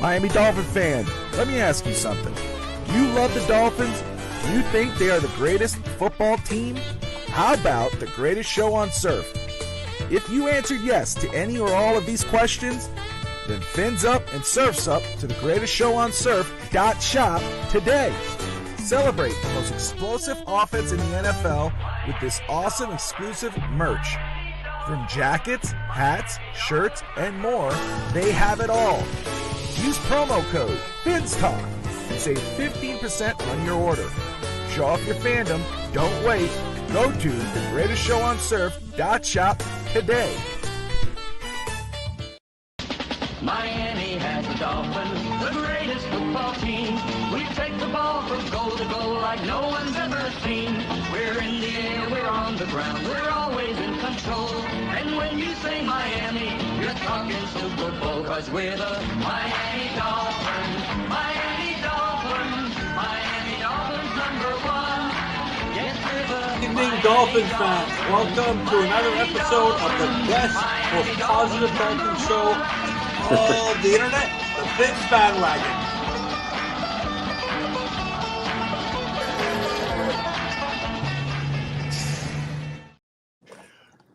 Miami Dolphin fan, let me ask you something. Do you love the Dolphins? Do you think they are the greatest football team? How about the greatest show on surf? If you answered yes to any or all of these questions, then fins up and surfs up to the greatest show on surf.shop today. Celebrate the most explosive offense in the NFL with this awesome exclusive merch. From jackets, hats, shirts, and more, they have it all. Use promo code FINSTALK and save 15% on your order. Show off your fandom. Don't wait. Go to thegreatestshowonsurf.shop today. Miami has the Dolphins, the greatest football team. We take the ball from goal to goal like no one's ever seen. We're in the air, we're on the ground, we're always in control. And when you say Miami, you're talking Super Bowl, 'cause we're the Miami Dolphins, Miami Dolphins, Miami Dolphins #1. Yes, we're the Good evening, Dolphins fans. Welcome to another episode of the best, most positive Dolphins show of the internet, the Fins Bandwagon.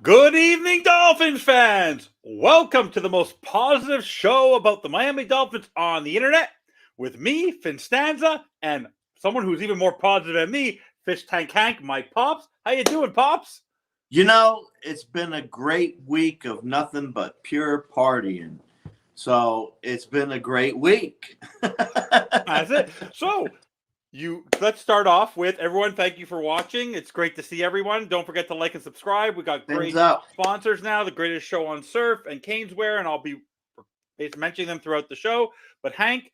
Good evening, Dolphins fans. Welcome to the most positive show about the Miami Dolphins on the internet with me, FinStanza, and someone who's even more positive than me, Fish Tank Hank, my Pops. How you doing, Pops? You know, it's been a great week of nothing but pure partying. So it's been a great week. That's it. So let's start off with everyone. Thank you for watching. It's great to see everyone. Don't forget to like and subscribe. We got great sponsors now, the greatest show on surf and Caneswear, and I'll be mentioning them throughout the show. But Hank,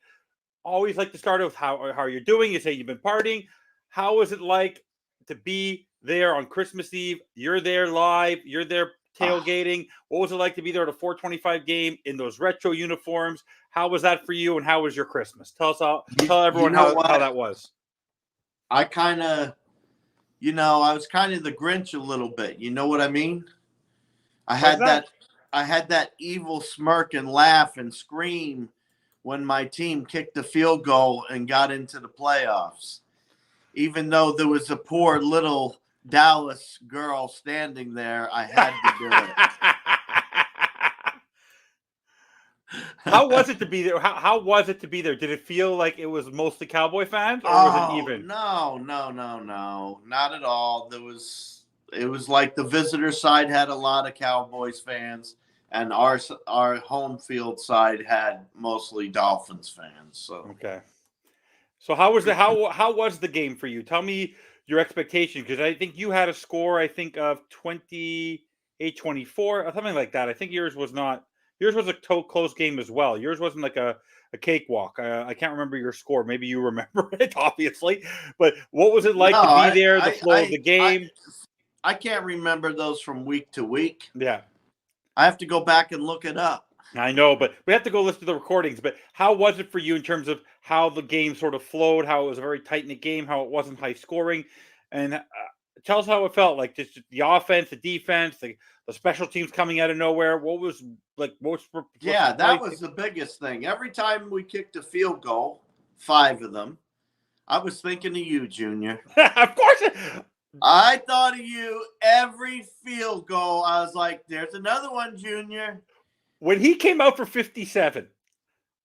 always like to start with how you're doing. You say you've been partying. How was it like to be there on Christmas Eve? You're there live. You're there tailgating. What was it like to be there at a 425 game in those retro uniforms? How was that for you, and how was your Christmas? Tell everyone how that was. I was kind of the Grinch a little bit. You know what I mean? I had that evil smirk and laugh and scream when my team kicked the field goal and got into the playoffs. Even though there was a poor little Dallas girl standing there, I had to do it. How was it to be there? How was it to be there? Did it feel like it was mostly Cowboy fans, or was it even? No, not at all. It was like the visitor side had a lot of Cowboys fans, and our home field side had mostly Dolphins fans. So okay. So how was the game for you? Tell me your expectation, because I think you had a score, I think, of 28-24 or something like that. I think yours was a close game as well. Yours wasn't like a cakewalk. I can't remember your score. Maybe you remember it, obviously. But what was it like to be there, the flow of the game? I can't remember those from week to week. Yeah. I have to go back and look it up. I know, but we have to go listen to the recordings. But how was it for you in terms of how the game sort of flowed, how it was a very tight-knit game, how it wasn't high scoring? And tell us how it felt, like just the offense, the defense, the special teams coming out of nowhere. That was the biggest thing. Every time we kicked a field goal, 5 of them, I was thinking of you, Junior. Of course. I thought of you every field goal. I was like, there's another one, Junior. When he came out for 57,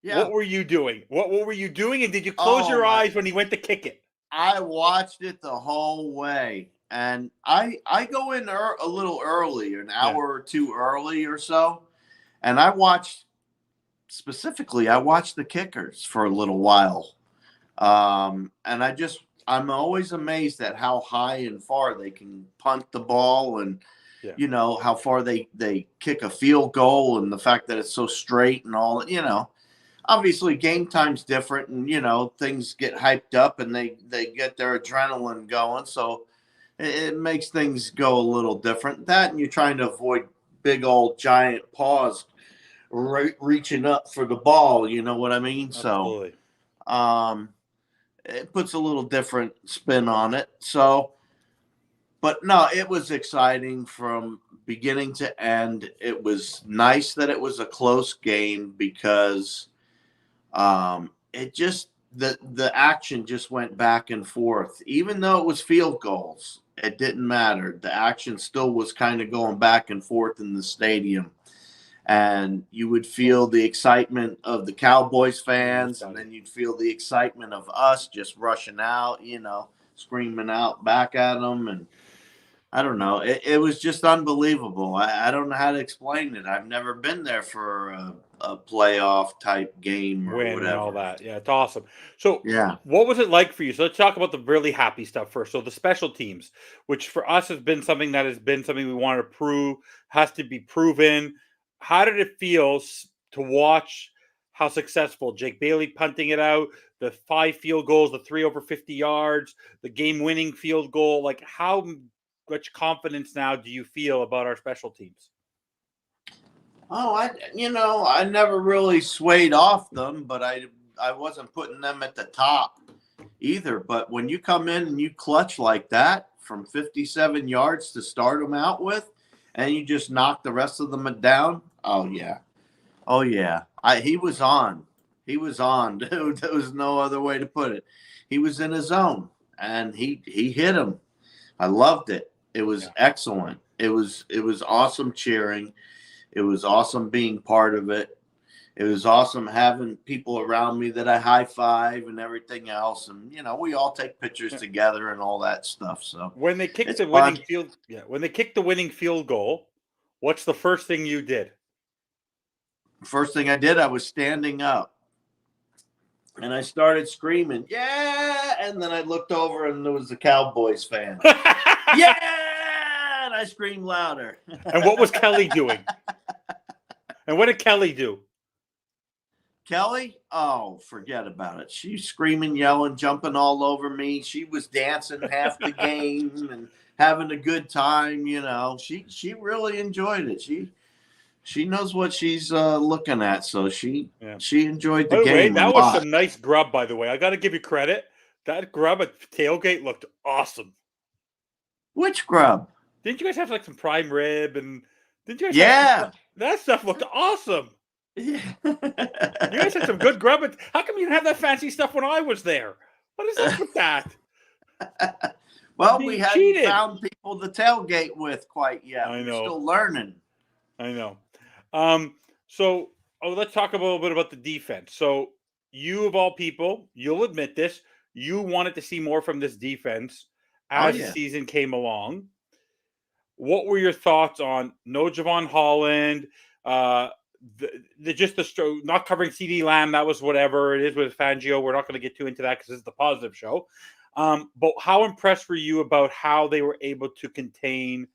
what were you doing? What were you doing? And did you close your eyes when he went to kick it? I watched it the whole way. And I go in a little early, an hour or two early or so. And I watched the kickers for a little while. And I'm always amazed at how high and far they can punt the ball, and how far they kick a field goal, and the fact that it's so straight and all. Obviously game time's different, and things get hyped up and they get their adrenaline going, so it makes things go a little different. That, and you're trying to avoid big old giant paws reaching up for the ball, you know what I mean? Absolutely. So it puts a little different spin on it. So, but no, it was exciting from beginning to end. It was nice that it was a close game because It just the action just went back and forth. Even though it was field goals, it didn't matter. The action still was kind of going back and forth in the stadium. And you would feel the excitement of the Cowboys fans, and then you'd feel the excitement of us just rushing out, screaming out back at them. And I don't know. It was just unbelievable. I don't know how to explain it. I've never been there for a playoff type game or whatever. And all that. Yeah, it's awesome. So yeah, what was it like for you? So let's talk about the really happy stuff first. So the special teams, which for us has been something we want to prove, has to be proven. How did it feel to watch how successful Jake Bailey punting it out, the 5 field goals, the 3 over 50 yards, the game-winning field goal? Like, how much confidence now do you feel about our special teams? Oh, I never really swayed off them, but I wasn't putting them at the top either. But when you come in and you clutch like that from 57 yards to start them out with, and you just knock the rest of them down, oh yeah. He was on. He was on, dude. There was no other way to put it. He was in his zone, and he hit him. I loved it. It was excellent. It was awesome cheering. It was awesome being part of it. It was awesome having people around me that I high five and everything else. And, we all take pictures together and all that stuff. So when they kicked the winning field goal, what's the first thing you did? First thing I did, I was standing up and I started screaming, yeah. And then I looked over and there was the Cowboys fan. Yeah. And I screamed louder. And what was Kelly doing? And what did Kelly do? Kelly? Oh, forget about it. She's screaming, yelling, jumping all over me. She was dancing half the game and having a good time. She really enjoyed it. She knows what she's looking at, so she enjoyed the game. That was some nice grub, by the way. I got to give you credit. That grub at tailgate looked awesome. Which grub? Didn't you guys have like some prime rib and didn't you guys? Yeah, that stuff looked awesome. Yeah. You guys had some good grub. How come you didn't have that fancy stuff when I was there? What is up with that? Well, we hadn't found people to tailgate with quite yet. I know. We're still learning. I know. So let's talk a little bit about the defense. So you, of all people, you'll admit this, you wanted to see more from this defense as the season came along. What were your thoughts on no Javon Holland? Not covering CD Lamb, that was whatever it is with Fangio. We're not going to get too into that because this is the positive show. But how impressed were you about how they were able to contain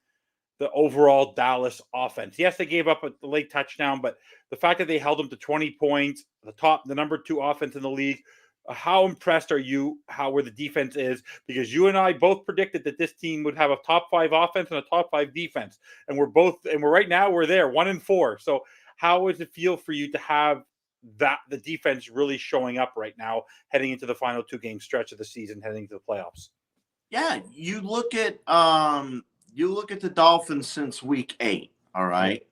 the overall Dallas offense? Yes, they gave up a late touchdown, but the fact that they held them to 20 points, the number 2 offense in the league, how impressed are you where the defense is? Because you and I both predicted that this team would have a top 5 offense and a top 5 defense. And we're right now we're there 1-4. So how does it feel for you to have the defense really showing up right now, heading into the final 2-game stretch of the season, heading to the playoffs? Yeah, you look at the Dolphins since week 8. All right,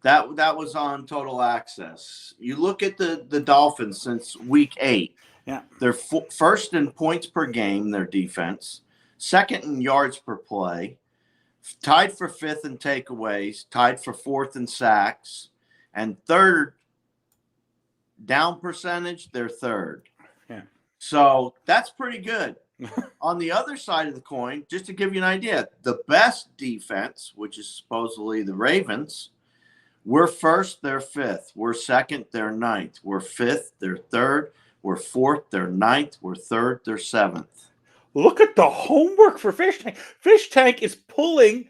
that was on Total Access. You look at the Dolphins since week 8. Yeah, they're first in points per game, their defense, second in yards per play, tied for 5th in takeaways, tied for 4th in sacks, and 3rd down percentage. They're 3rd. Yeah, so that's pretty good. On the other side of the coin, just to give you an idea, the best defense, which is supposedly the Ravens, we're 1st, they're 5th. We're 2nd, they're 9th. We're 5th, they're 3rd. We're 4th, they're 9th. We're 3rd, they're 7th. Look at the homework for Fish Tank. Fish Tank is pulling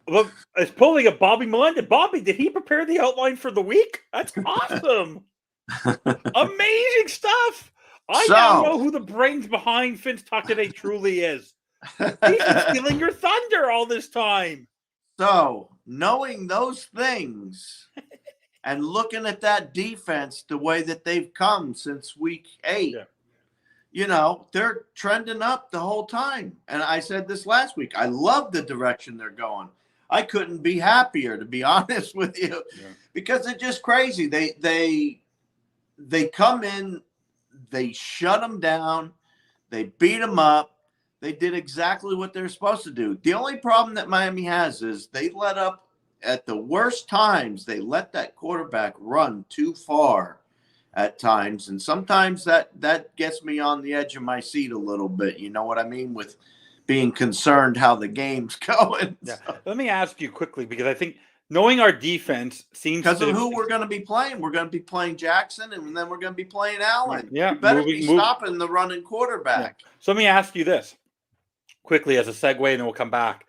a Bobby Melendez. Bobby, did he prepare the outline for the week? That's awesome. Amazing stuff. I now know who the brains behind FinStanza today truly is. He's been stealing your thunder all this time. So, knowing those things and looking at that defense the way that they've come since week 8, they're trending up the whole time. And I said this last week. I love the direction they're going. I couldn't be happier, to be honest with you, because it's just crazy. they come in, they shut them down, they beat them up. They did exactly what they're supposed to do. The only problem that Miami has is they let up at the worst times. They let that quarterback run too far at times. And sometimes that gets me on the edge of my seat a little bit. You know what I mean? With being concerned how the game's going. Yeah. So. Let me ask you quickly, because I think knowing our defense seems because of who we're going to be playing. We're going to be playing Jackson, and then we're going to be playing Allen. Yeah. You better be stopping the running quarterback. Yeah. So let me ask you this quickly as a segue, and then we'll come back.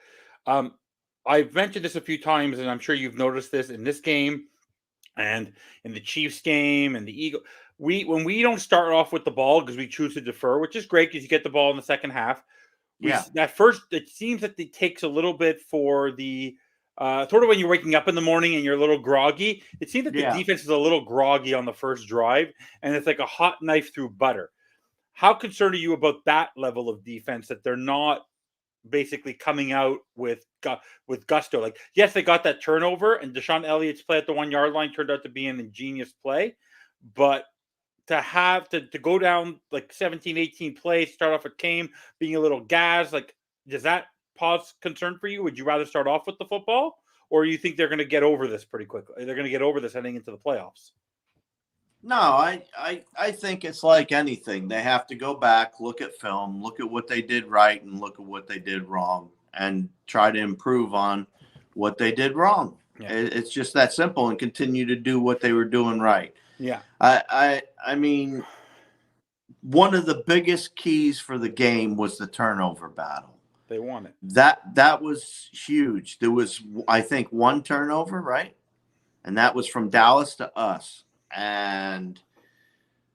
I've mentioned this a few times, and I'm sure you've noticed this in this game and in the Chiefs game and the Eagles. When we don't start off with the ball because we choose to defer, which is great because you get the ball in the second half. It seems that it takes a little bit for the sort of when you're waking up in the morning and you're a little groggy. It seems that the defense is a little groggy on the first drive, and it's like a hot knife through butter. How concerned are you about that level of defense, that they're not basically coming out with gusto? Like, yes, they got that turnover, and Deshaun Elliott's play at the 1 yard line turned out to be an ingenious play, but to have to go down like 17, 18 plays, start off a game being a little gassed, like, does that pause concern for you? Would you rather start off with the football, or you think they're going to get over this pretty quickly? They're going to get over this heading into the playoffs? No, I think it's like anything. They have to go back, look at film, look at what they did right, and look at what they did wrong, and try to improve on what they did wrong. Yeah. It's just that simple, and continue to do what they were doing right. Yeah. I mean, one of the biggest keys for the game was the turnover battle. They won it. That was huge. There was, I think, one turnover, right? And that was from Dallas to us. And,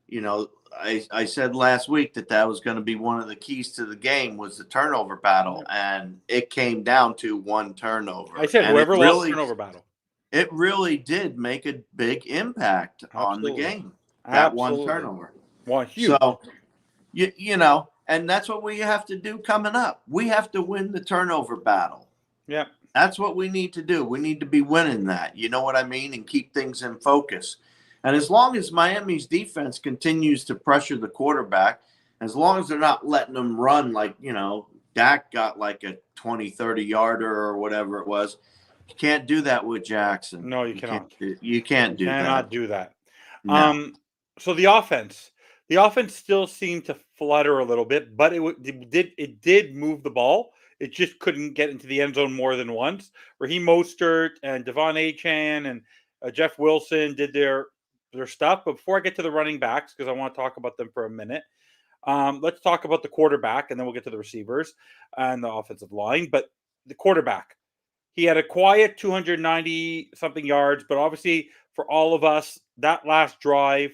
you know, I said last week that was going to be one of the keys to the game was the turnover battle. And it came down to one turnover. I said whoever lost the turnover battle. It really did make a big impact on the game. That one turnover. Well, huge. So, you know, and that's what we have to do coming up. We have to win the turnover battle. Yeah. That's what we need to do. We need to be winning that. You know what I mean? And keep things in focus. And as long as Miami's defense continues to pressure the quarterback, as long as they're not letting them run like, you know, Dak got like a 20, 30-yarder or whatever it was. You can't do that with Jackson. No, you cannot. You can't do that. Cannot do that. No. So the offense still seemed to flutter a little bit, but it did move the ball. It just couldn't get into the end zone more than once. Raheem Mostert and Devon Achane and Jeff Wilson did their stuff. But before I get to the running backs, because I want to talk about them for a minute, let's talk about the quarterback, and then we'll get to the receivers and the offensive line. But the quarterback, he had a quiet 290-something yards, but obviously for all of us, that last drive,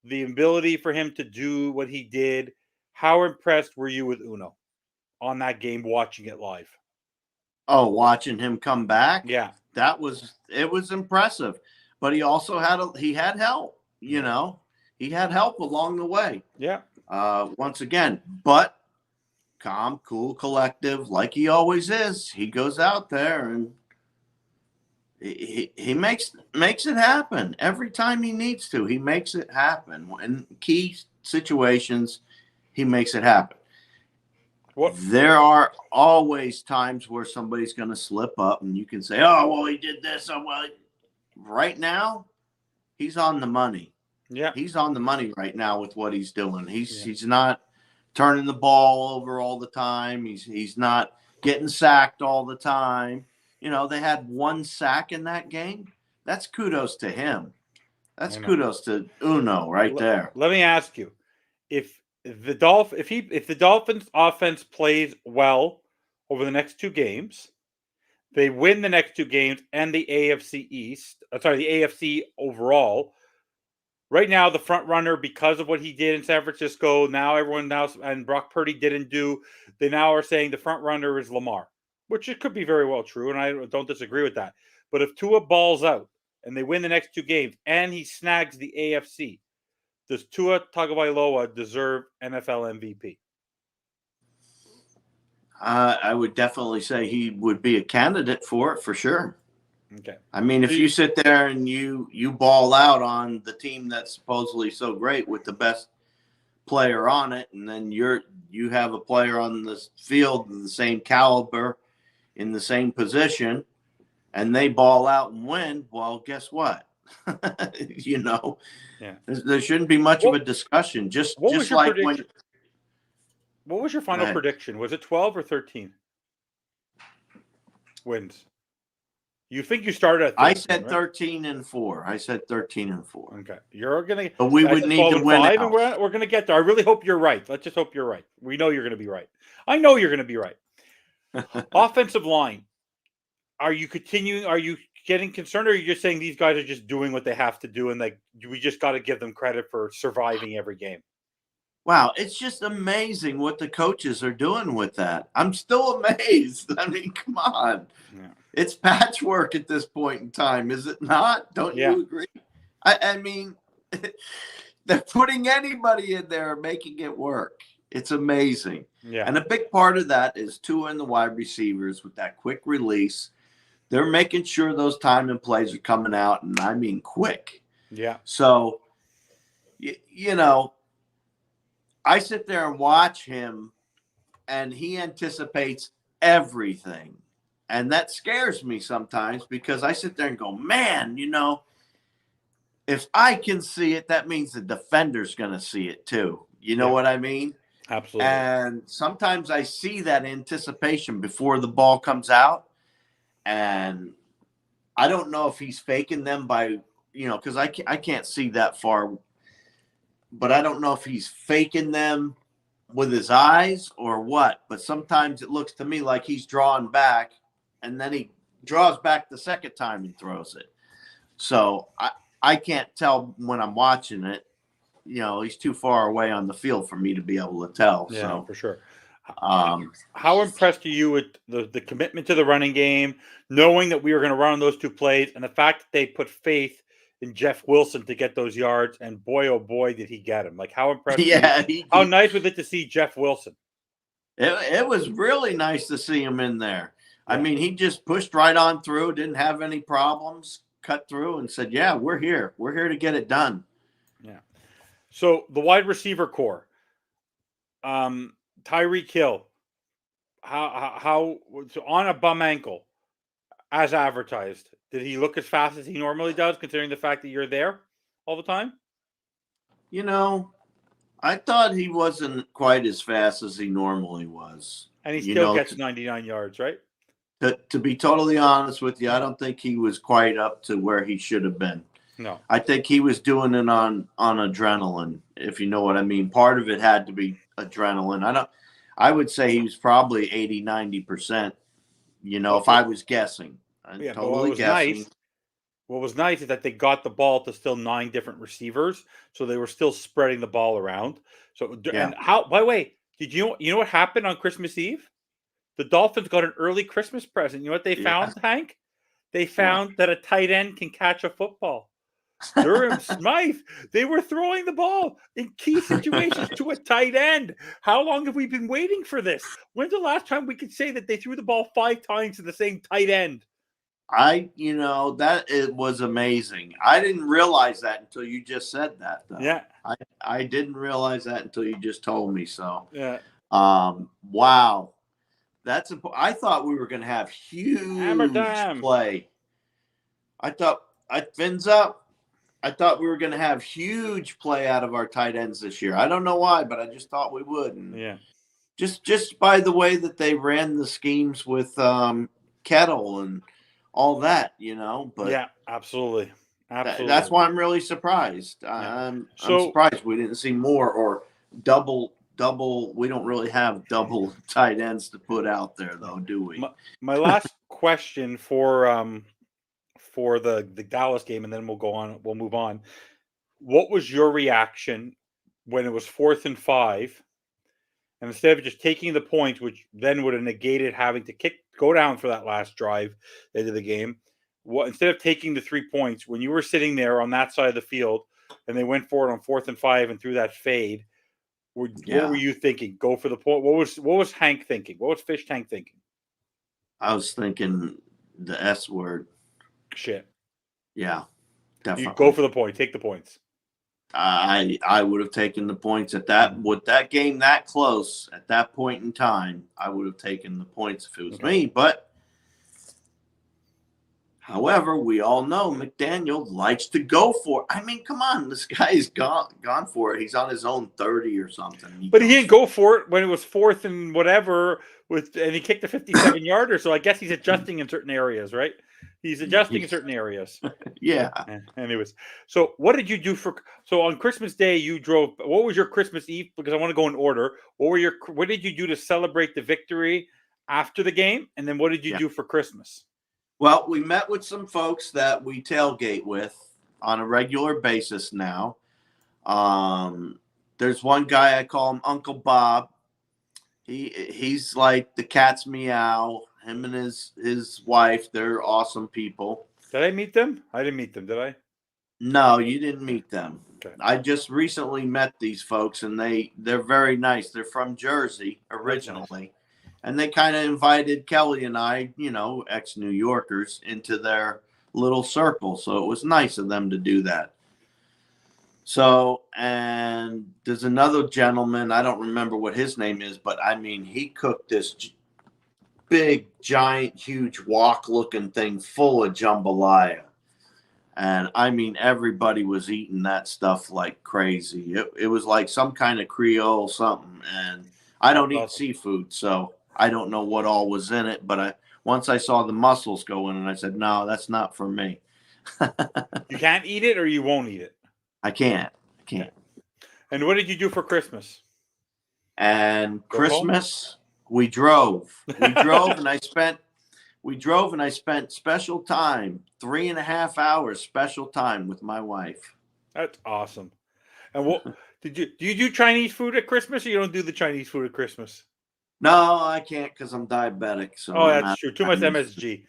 the ability for him to do what he did, how impressed were you with Uno on that game, watching it live? Oh, watching him come back? Yeah. It was impressive. But he also had help, you know. He had help along the way. Yeah. Once again, but calm, cool, collective, like he always is. He goes out there and he makes it happen every time he needs to. He makes it happen. In key situations, he makes it happen. There are always times where somebody's going to slip up, and you can say, "Oh, well, he did this." Oh, well, right now, he's on the money. Yeah, he's on the money right now with what he's doing. He's not turning the ball over all the time. He's not getting sacked all the time. You know, they had one sack in that game. That's kudos to him. That's kudos to Uno right there. Let me ask you, if the Dolphins offense plays well over the next two games, they win the next two games and the AFC overall. Right now, the front runner, because of what he did in San Francisco, and Brock Purdy didn't do, they now are saying the front runner is Lamar, which it could be very well true, and I don't disagree with that. But if Tua balls out and they win the next two games and he snags the AFC, does Tua Tagovailoa deserve NFL MVP? I would definitely say he would be a candidate for it, for sure. Okay. I mean, if you sit there and you ball out on the team that's supposedly so great with the best player on it, and then you have a player on the field of the same caliber in the same position, and they ball out and win, well, guess what? There shouldn't be much of a discussion. What was your like prediction? What was your final prediction? Was it 12 or 13 wins? You think you started at 13, I said right? 13-4. I said 13-4. Okay. You're going to. But we would need to win out. And we're going to get there. I really hope you're right. Let's just hope you're right. We know you're going to be right. I know you're going to be right. Offensive line. Are you continuing? Are you getting concerned, or are you just saying these guys are just doing what they have to do, and we just got to give them credit for surviving every game? Wow, it's just amazing what the coaches are doing with that. I'm still amazed. I mean, come on. Yeah. It's patchwork at this point in time, is it not? Don't you agree? I mean, they're putting anybody in there and making it work. It's amazing. Yeah. And a big part of that is Tua and the wide receivers with that quick release. They're making sure those timing plays are coming out, and I mean quick. Yeah. So, I sit there and watch him, and he anticipates everything. And that scares me sometimes because I sit there and go, man, if I can see it, that means the defender's going to see it too. You know what I mean? Absolutely. And sometimes I see that anticipation before the ball comes out. And I don't know if he's faking them by, because I can't see that far. But I don't know if he's faking them with his eyes or what. But sometimes it looks to me like he's drawing back, and then he draws back the second time and throws it. So I can't tell when I'm watching it. He's too far away on the field for me to be able to tell. Yeah, so for sure. How impressed are you with the commitment to the running game, knowing that we were going to run those two plays, and the fact that they put faith in Jeff Wilson to get those yards, and boy, oh boy, did he get him. Like, how impressed how nice was it to see Jeff Wilson? It was really nice to see him in there. Yeah. I mean, he just pushed right on through, didn't have any problems, cut through and said, yeah, we're here. We're here to get it done. Yeah. So the wide receiver core, Tyreek Hill, how on a bum ankle, as advertised, did he look as fast as he normally does, considering the fact that you're there all the time? I thought he wasn't quite as fast as he normally was. And he still gets 99 yards, right? To be totally honest with you, I don't think he was quite up to where he should have been. No. I think he was doing it on adrenaline, if you know what I mean. Part of it had to be adrenaline. I would say he was probably 80, 90%, if I was guessing. Yeah, totally guessing. What was nice is that they got the ball to still 9 different receivers, so they were still spreading the ball around. So, and how? By the way, did you know what happened on Christmas Eve? The Dolphins got an early Christmas present. You know what they found, Hank? They found that a tight end can catch a football. Durham Smythe, they were throwing the ball in key situations to a tight end. How long have we been waiting for this? When's the last time we could say that they threw the ball 5 times to the same tight end? That it was amazing. I didn't realize that until you just said that, though. Yeah. I didn't realize that until you just told me so. Yeah. Wow. I thought we were going to have huge play. I thought we were going to have huge play out of our tight ends this year. I don't know why, but I just thought we would. And yeah. Just by the way that they ran the schemes with Kettle and all that, But yeah, absolutely. That's why I'm really surprised. Yeah. I'm surprised we didn't see more or double. We don't really have double tight ends to put out there, though, do we? My last question for the Dallas game, and then we'll move on. What was your reaction when it was 4th and 5, and instead of just taking the points, which then would have negated having to go down for that last drive into the game, instead of taking the 3 points, when you were sitting there on that side of the field and they went for it on 4th and 5 and threw that fade, what were you thinking? Go for the point. What was Hank thinking? What was Fish Tank thinking? I was thinking the S word. shit. Yeah, definitely. You go for the point. Take the points. I would have taken the points at that with that game that close at that point in time. I would have taken the points if it was me. But however, we all know McDaniel likes to go for it. I mean, come on, this guy's gone for it. He's on his own 30 or something. But he didn't go for it when it was 4th and whatever and he kicked a 57-yarder. So I guess he's adjusting in certain areas, right? He's adjusting in certain areas. Yeah. Anyways, so what did you do so on Christmas Day you drove? What was your Christmas Eve? Because I want to go in order. What did you do to celebrate the victory after the game? And then what did you do for Christmas? Well, we met with some folks that we tailgate with on a regular basis now. There's one guy, I call him Uncle Bob. He's like the cat's meow. Him and his wife, they're awesome people. Did I meet them? I didn't meet them, did I? No, you didn't meet them. Okay. I just recently met these folks, and they're very nice. They're from Jersey originally. Nice. And they kind of invited Kelly and I, ex-New Yorkers, into their little circle. So it was nice of them to do that. So, and there's another gentleman, I don't remember what his name is, but I mean, he cooked this big, giant, huge wok-looking thing full of jambalaya. And I mean, everybody was eating that stuff like crazy. It was like some kind of Creole something. And I don't eat seafood, so I don't know what all was in it. But once I saw the mussels go in, and I said, no, that's not for me. You can't eat it or you won't eat it? I can't. And what did you do for Christmas? And Christmas, we drove. We drove and I spent special time, 3.5 hours special time with my wife. That's awesome. And what do you do Chinese food at Christmas, or you don't do the Chinese food at Christmas? No, I can't because I'm diabetic. So that's true. Too much MSG.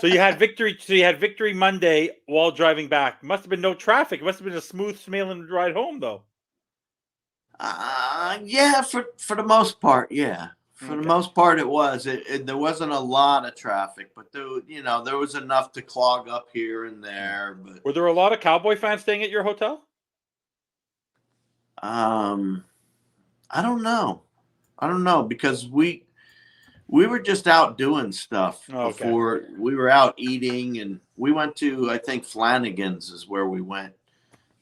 So you had victory. So you had victory Monday while driving back. Must have been no traffic. It must have been a smooth sailing ride home, though. Yeah, for the most part, yeah. For the most part, it was. There wasn't a lot of traffic, but there was enough to clog up here and there. But were there a lot of Cowboy fans staying at your hotel? I don't know because we were just out doing stuff before. We were out eating, and we went to, I think, Flanagan's is where we went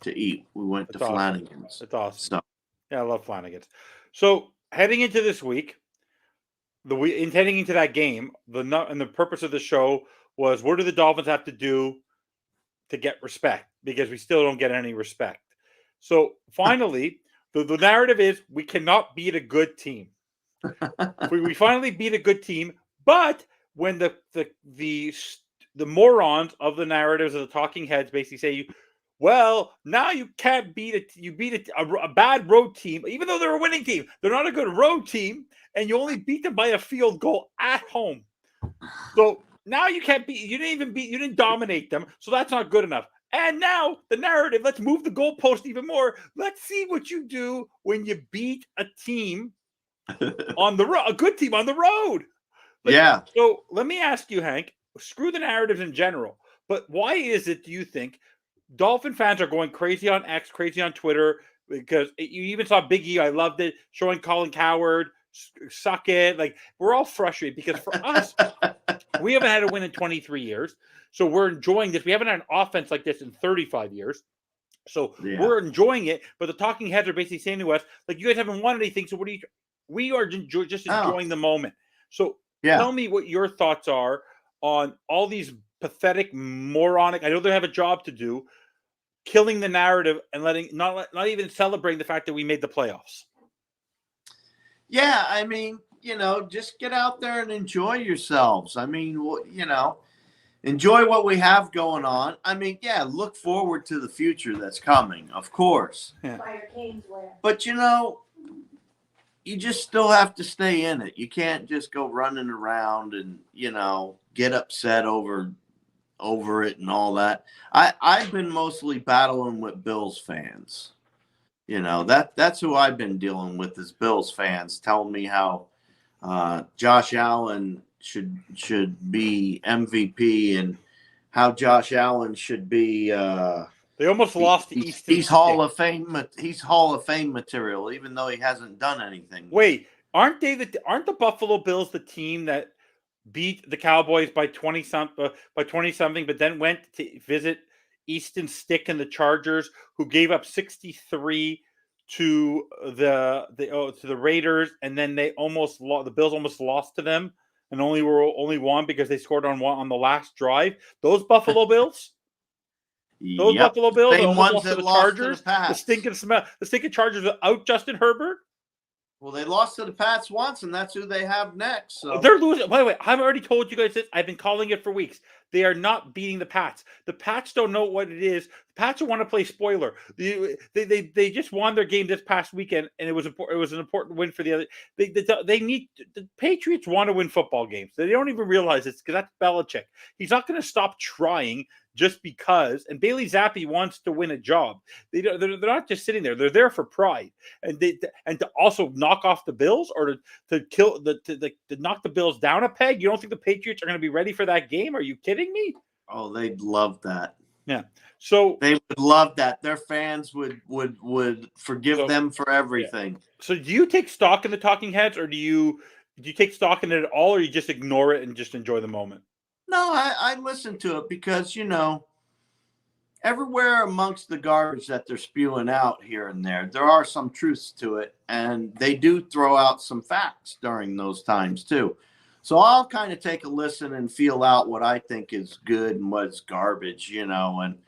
to eat. We went to Flanagan's. That's awesome. Yeah, I love Flanagan's. So heading into this week, heading into that game, the purpose of the show was, what do the Dolphins have to do to get respect? Because we still don't get any respect. So finally, the narrative is we cannot beat a good team. we finally beat a good team, but when the morons of the narratives of the talking heads basically say, well, now you can't beat it. You beat a bad road team, even though they're a winning team. They're not a good road team, and you only beat them by a field goal at home. So now you can't beat. You didn't dominate them. So that's not good enough. And now the narrative. Let's move the goalpost even more. Let's see what you do when you beat a team on the road, a good team on the road. So let me ask you, Hank. Screw the narratives in general, but why is it, do you think, Dolphin fans are going crazy on X, crazy on Twitter? Because you even saw Big E, I loved it, showing Colin Cowherd, suck it. Like, we're all frustrated because for us, we haven't had a win in 23 years. So we're enjoying this. We haven't had an offense like this in 35 years. So we're enjoying it. But the talking heads are basically saying to us, like, you guys haven't won anything. So we are just enjoying the moment. So tell me what your thoughts are on all these pathetic, moronic, I know they have a job to do, killing the narrative and not even celebrating the fact that we made the playoffs. Yeah, I mean, just get out there and enjoy yourselves. I mean, enjoy what we have going on. I mean, look forward to the future that's coming, of course. Yeah. But, you just still have to stay in it. You can't just go running around and, get upset over it and all that. I've been mostly battling with Bills fans. That's who I've been dealing with, is Bills fans telling me how Josh Allen should be MVP, and how Josh Allen should be. They almost lost to Easton. He's Hall of Fame. He's Hall of Fame material, even though he hasn't done anything. Wait, aren't the Buffalo Bills the team that beat the Cowboys by 20 something, but then went to visit Easton Stick and the Chargers, who gave up 63 to the Raiders, and then the Bills almost lost to them, and only won because they scored on the last drive. Those Buffalo Bills. Those Buffalo Bills, same ones that lost to the Chargers, the stinking Chargers without Justin Herbert. Well, they lost to the Pats once, and that's who they have next. So they're losing. By the way, I've already told you guys this. I've been calling it for weeks. They are not beating the Pats. The Pats don't know what it is. The Pats want to play spoiler. They just won their game this past weekend, and it was an important win for the other. The Patriots want to win football games. They don't even realize it's because that's Belichick. He's not going to stop trying just because. And Bailey Zappi wants to win a job. They're not just sitting there. They're there for pride, and to also knock off the Bills, or to knock the Bills down a peg. You don't think the Patriots are going to be ready for that game? Are you kidding me? Oh, they'd love that. Yeah. So they would love that. Their fans would forgive them for everything. Yeah. So do you take stock in the talking heads, or do you take stock in it at all, or you just ignore it and just enjoy the moment? No, I listen to it because, everywhere amongst the garbage that they're spewing out here and there are some truths to it, and they do throw out some facts during those times too. So I'll kind of take a listen and feel out what I think is good and what's garbage, and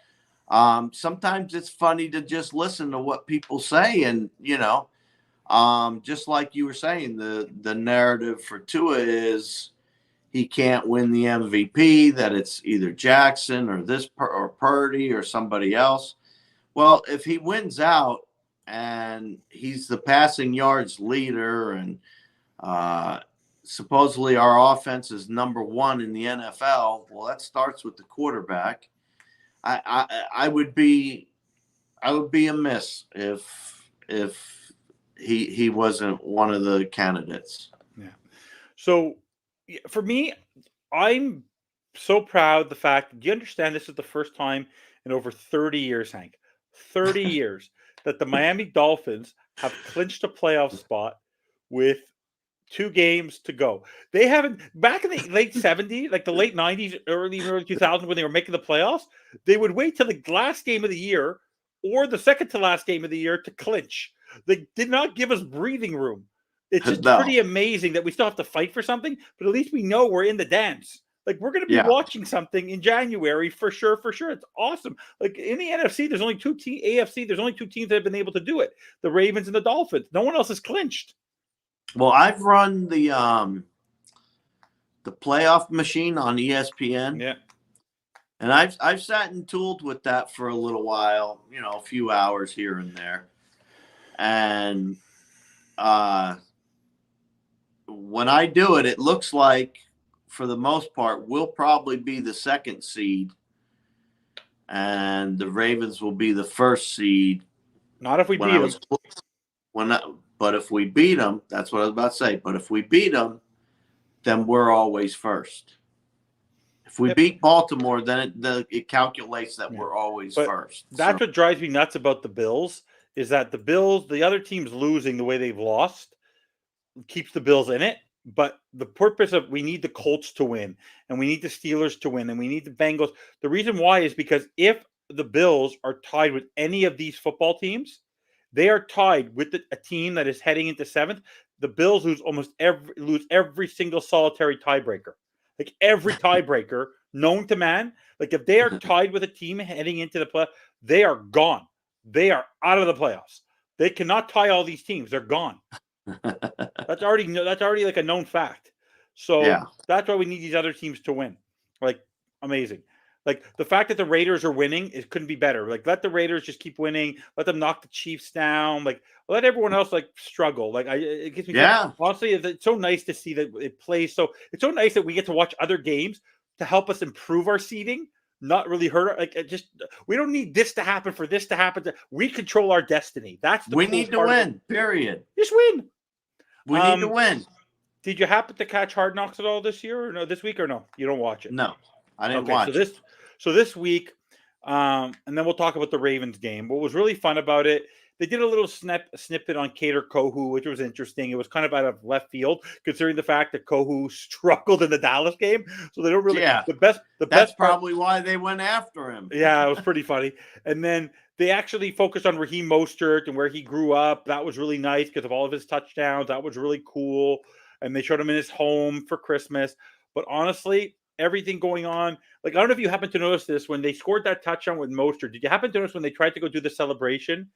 sometimes it's funny to just listen to what people say, and just like you were saying, the narrative for Tua is he can't win the MVP, that it's either Jackson or Purdy or somebody else. Well, if he wins out and he's the passing yards leader, and supposedly our offense is number one in the NFL, well, that starts with the quarterback. I would be amiss if he wasn't one of the candidates. Yeah. So for me, I'm so proud of the fact. Do you understand this is the first time in over 30 years, Hank? 30 years that the Miami Dolphins have clinched a playoff spot with 2 games to go. They haven't, back in the late 70s, like the late 90s, early 2000s, when they were making the playoffs, they would wait till the last game of the year or the second to last game of the year to clinch. They did not give us breathing room. It's just pretty amazing that we still have to fight for something, but at least we know we're in the dance. Like, we're going to be watching something in January for sure. For sure. It's awesome. Like, in the NFC, there's only 2 teams. AFC, there's only 2 teams that have been able to do it. The Ravens and the Dolphins. No one else has clinched. Well, I've run the playoff machine on ESPN. Yeah. And I've sat and tooled with that for a little while, a few hours here and there. And when I do it, it looks like, for the most part, we'll probably be the 2nd seed, and the Ravens will be the 1st seed. Not if we beat them. But if we beat them, that's what I was about to say. But if we beat them, then we're always first. If we beat Baltimore, then it calculates that we're always first. That's what drives me nuts about the Bills, is that the other teams losing the way they've lost keeps the Bills in it. But the purpose of, we need the Colts to win, and we need the Steelers to win, and we need the Bengals. The reason why is because if the Bills are tied with any of these football teams, they are tied with a team that is heading into 7th. The Bills lose every single solitary tiebreaker. Like, every tiebreaker known to man. Like, if they are tied with a team heading into the play, they are gone. They are out of the playoffs. They cannot tie all these teams. They're gone. That's already like a known fact. So that's why we need these other teams to win. Like, amazing. Like, the fact that the Raiders are winning, it couldn't be better. Like, let the Raiders just keep winning. Let them knock the Chiefs down. Like, let everyone else struggle. Like, it gives me honestly, it's so nice to see that it plays. So it's so nice that we get to watch other games to help us improve our seeding, not really hurt. We don't need this to happen for this to happen. We control our destiny. That's the we need to win. Period. Just win. We need to win. Did you happen to catch Hard Knocks at all this year, or no? This week, or no? You don't watch it? No, I didn't watch. So this week, and then we'll talk about the Ravens game. What was really fun about it, they did a little snippet on Kader Kohu, which was interesting. It was kind of out of left field, considering the fact that Kohu struggled in the Dallas game. So they don't really. Yeah, That's best probably why they went after him. Yeah, it was pretty funny. And then they actually focused on Raheem Mostert and where he grew up. That was really nice because of all of his touchdowns. That was really cool. And they showed him in his home for Christmas. But honestly, everything going on, like, I don't know if you happen to notice this when they scored that touchdown with Mostert. Did you happen to notice when they tried to go do the celebration,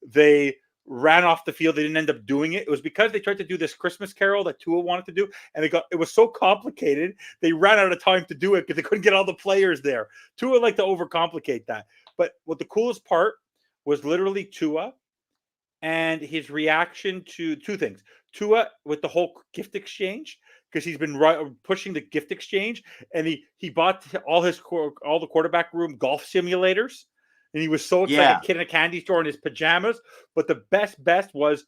they ran off the field? They didn't end up doing it. It was because they tried to do this Christmas carol that Tua wanted to do, and it was so complicated they ran out of time to do it because they couldn't get all the players there. Tua liked to overcomplicate that. But what the coolest part was literally Tua and his reaction to two things. Tua with the whole gift exchange, because he's been pushing the gift exchange, and he bought all the quarterback room golf simulators, and he was so excited, kid in a candy store in his pajamas. But the best was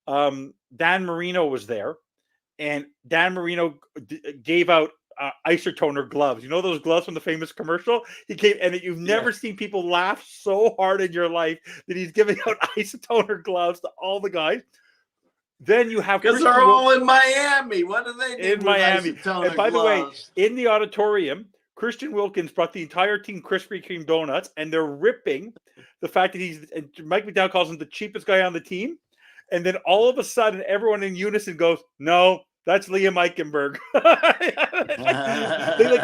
Dan Marino was there, and Dan Marino gave out isotoner gloves. You know those gloves from the famous commercial? He gave, and you've never seen people laugh so hard in your life that he's giving out isotoner gloves to all the guys. Then you have, because they're all in Miami. What do they do in Miami? And by the way, in the auditorium, Christian Wilkins brought the entire team Krispy Kreme donuts, and they're ripping the fact that Mike McDowell calls him the cheapest guy on the team. And then all of a sudden, everyone in unison goes, "No, that's Liam Eichenberg."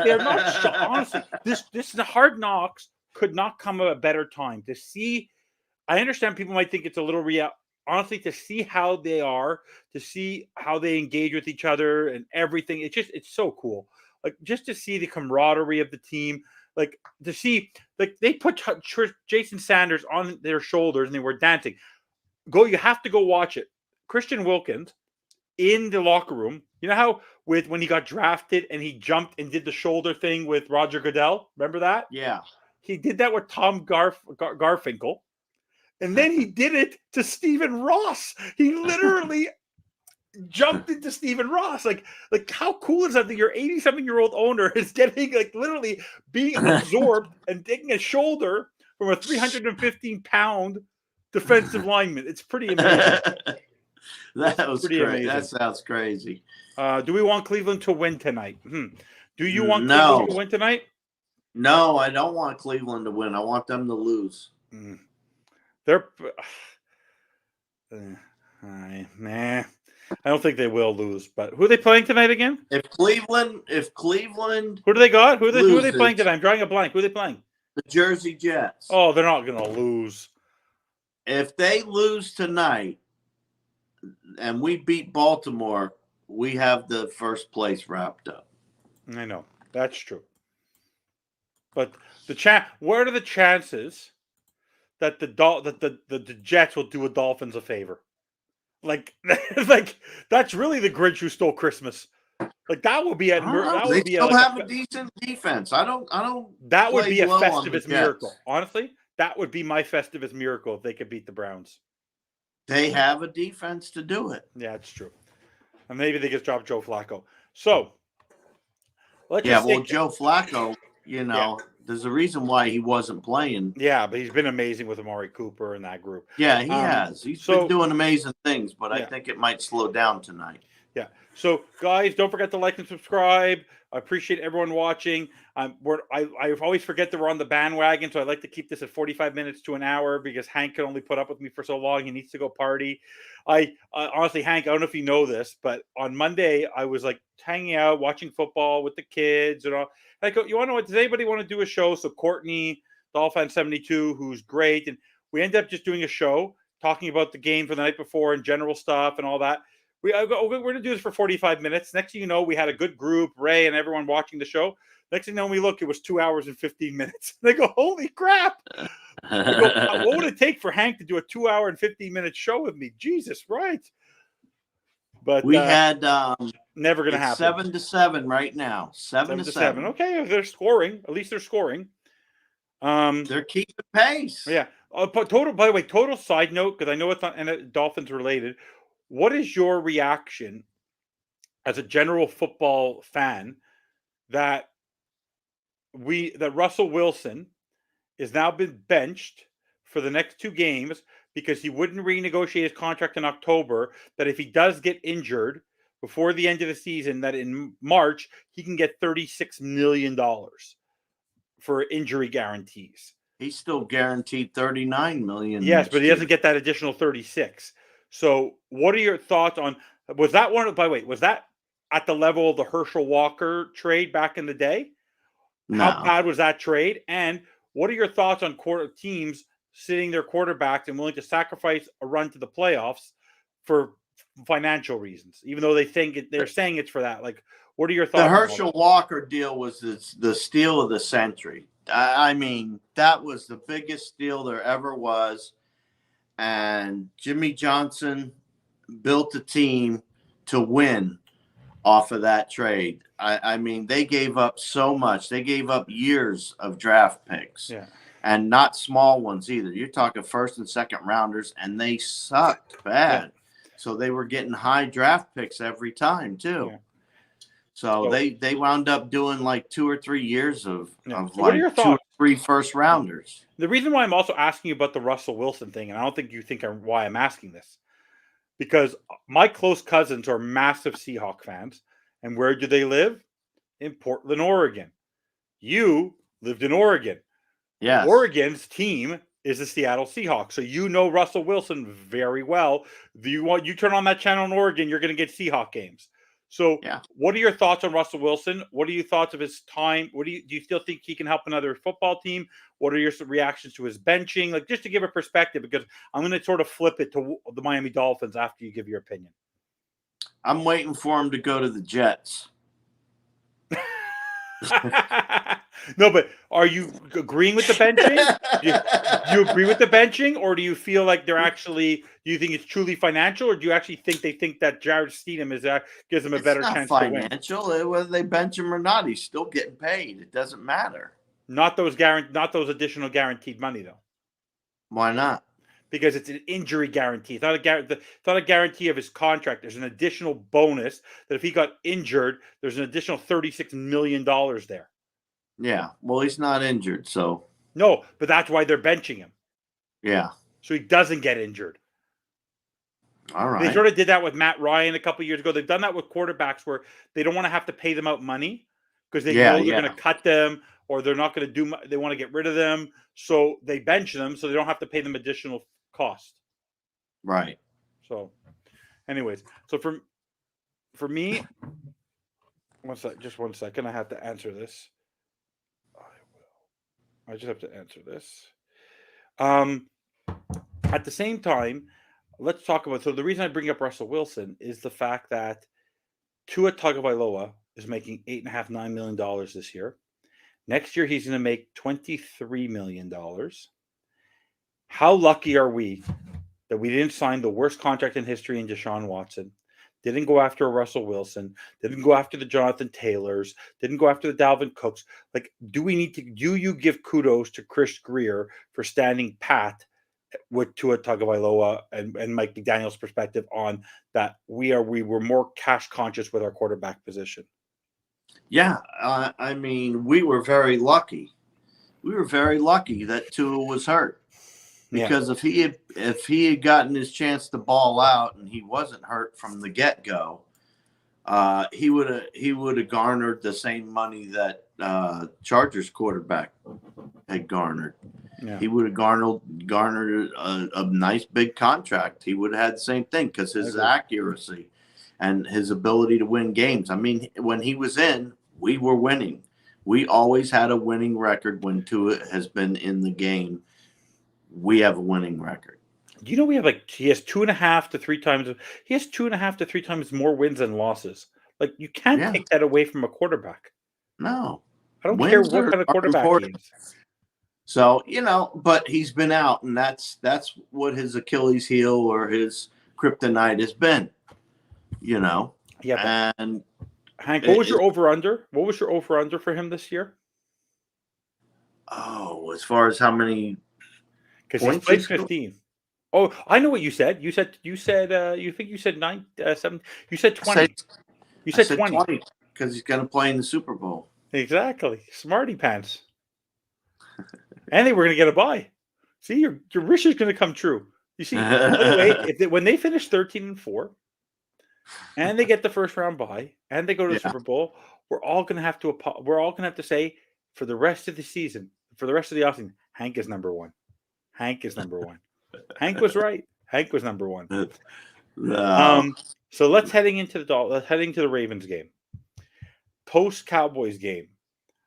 They're not honestly. This Hard Knocks could not come at a better time to see. I understand people might think it's a little real. Honestly, to see how they are, to see how they engage with each other and everything, it's so cool. Like, just to see the camaraderie of the team, like to see, like, they put Jason Sanders on their shoulders and they were dancing. You have to go watch it. Christian Wilkins in the locker room. You know how when he got drafted and he jumped and did the shoulder thing with Roger Goodell? Remember that? Yeah. He did that with Tom Garfinkel. And then he did it to Stephen Ross. He literally jumped into Stephen Ross. Like how cool is that your 87-year-old owner is getting, like, literally being absorbed and taking a shoulder from a 315-pound defensive lineman. It's pretty amazing. That was pretty amazing. That sounds crazy. Do we want Cleveland to win tonight? Do you want Cleveland to win tonight? No, I don't want Cleveland to win. I want them to lose. They're I don't think they will lose. But who are they playing tonight again? If Cleveland, who do they got? Who are they playing tonight? I'm drawing a blank. Who are they playing? The Jersey Jets. Oh, they're not going to lose. If they lose tonight, and we beat Baltimore, we have the first place wrapped up. I know that's true. But what are the chances that the Jets will do a Dolphins a favor? Like that's really the Grinch who stole Christmas. Like, that would be they still have a decent defense. I don't. That would be a Festivus miracle. Honestly, that would be my Festivus miracle if they could beat the Browns. They have a defense to do it. Yeah, it's true. And maybe they just drop Joe Flacco. So, Joe Flacco, there's a reason why he wasn't playing. Yeah, but he's been amazing with Amari Cooper and that group. Yeah, he has. He's been doing amazing things, but I think it might slow down tonight. Yeah. So, guys, don't forget to like and subscribe. I appreciate everyone watching. I always forget that we're on the bandwagon, so I like to keep this at 45 minutes to an hour because Hank can only put up with me for so long. He needs to go party. Honestly, Hank, I don't know if you know this, but on Monday I was like hanging out, watching football with the kids and all. I go, you want to know what? Does anybody want to do a show? So Courtney, Dolphin 72, who's great, and we ended up just doing a show talking about the game for the night before and general stuff and all that. We're going to do this for 45 minutes. Next thing you know, we had a good group, Ray and everyone watching the show. Next thing you know, we look, it was 2 hours and 15 minutes. They go, holy crap. What would it take for Hank to do a 2 hour and 15-minute show with me? Jesus, right. But we had never going to happen. 7-7 right now. 7-7. Okay, they're scoring. At least they're scoring. They're keeping pace. Yeah. But by the way, total side note, because I know it's not Dolphins related. What is your reaction as a general football fan that that Russell Wilson has now been benched for the next 2 games because he wouldn't renegotiate his contract in October, that if he does get injured before the end of the season, that in March he can get $36 million for injury guarantees. He's still guaranteed $39 million. Yes, but he doesn't get that additional 36. So what are your thoughts on, was that at the level of the Herschel Walker trade back in the day? No. How bad was that trade? And what are your thoughts on teams sitting their quarterbacks and willing to sacrifice a run to the playoffs for financial reasons, even though they're saying it's for that? Like, what are your thoughts? The Herschel Walker deal was the steal of the century. I mean, that was the biggest steal there ever was. And Jimmy Johnson built a team to win off of that trade. I mean, they gave up so much. They gave up years of draft picks. Yeah. And not small ones either. You're talking first and second rounders, and they sucked bad. Yeah. So they were getting high draft picks every time too. Yeah. So they wound up doing like 2 or 3 years of like 2 or 3 first rounders. The reason why I'm also asking you about the Russell Wilson thing, and I don't think you think why I'm asking this, because my close cousins are massive Seahawk fans. And where do they live? In Portland, Oregon. You lived in Oregon. Yes. Oregon's team is the Seattle Seahawks. So you know Russell Wilson very well. You turn on that channel in Oregon, you're going to get Seahawk games. So what are your thoughts on Russell Wilson? What are your thoughts of his time? Do you still think he can help another football team? What are your reactions to his benching? Like, just to give a perspective, because I'm going to sort of flip it to the Miami Dolphins after you give your opinion. I'm waiting for him to go to the Jets. No, but are you agreeing with the benching? Do you agree with the benching, or do you feel like they're actually? Do you think it's truly financial, or do you actually think they think that Jared Stidham gives them a better chance to win? Financial, whether they bench him or not, he's still getting paid. It doesn't matter. Not those additional guaranteed money though. Why not? Because it's an injury guarantee. It's not a guarantee of his contract. There's an additional bonus that if he got injured, there's an additional $36 million there. Yeah. Well, he's not injured, so. No, but that's why they're benching him. Yeah. So he doesn't get injured. All right. They sort of did that with Matt Ryan a couple of years ago. They've done that with quarterbacks where they don't want to have to pay them out money because they know they're going to cut them or they're not going to they want to get rid of them. So they bench them so they don't have to pay them additional cost. Right. So anyways, so for me, just 1 second. I have to answer this. I just have to answer this. At the same time, let's talk about, so the reason I bring up Russell Wilson is the fact that Tua Tagovailoa is making $8.5-9 million this year. Next year, he's going to make $23 million. How lucky are we that we didn't sign the worst contract in history in Deshaun Watson, didn't go after a Russell Wilson, didn't go after the Jonathan Taylors, didn't go after the Dalvin Cooks? Like, do you give kudos to Chris Greer for standing pat with Tua Tagovailoa and Mike McDaniel's perspective on that we were more cash conscious with our quarterback position? Yeah, I mean, we were very lucky. We were very lucky that Tua was hurt. Because if he had gotten his chance to ball out and he wasn't hurt from the get-go, he would have garnered the same money that Chargers quarterback had garnered. Yeah. He would have garnered a nice big contract. He would have had the same thing because his accuracy and his ability to win games. I mean, when he was in, we were winning. We always had a winning record when Tua has been in the game. We have a winning record. Do you know he has 2.5 to 3 times? He has 2.5 to 3 times more wins than losses. Like, you can't take that away from a quarterback. No, I don't care what kind of quarterback he is. So, but he's been out, and that's what his Achilles heel or his kryptonite has been. Yeah. And Hank, what was your over under? What was your over under for him this year? Oh, as far as how many? Because he played 15. Oh, I know what you said. You said you said 9, 7. You said 20. You said 20 because he's going to play in the Super Bowl. Exactly. Smarty pants. And they were going to get a bye. See, your wish is going to come true. You see, by the way, when they finish 13-4 and they get the first round bye and they go to the Super Bowl, we're all going to have to say for the rest of the season, for the rest of the offseason, Hank is number one. Hank is number one. Hank was right. Hank was number one. No. So let's heading to the Ravens game. Post Cowboys game.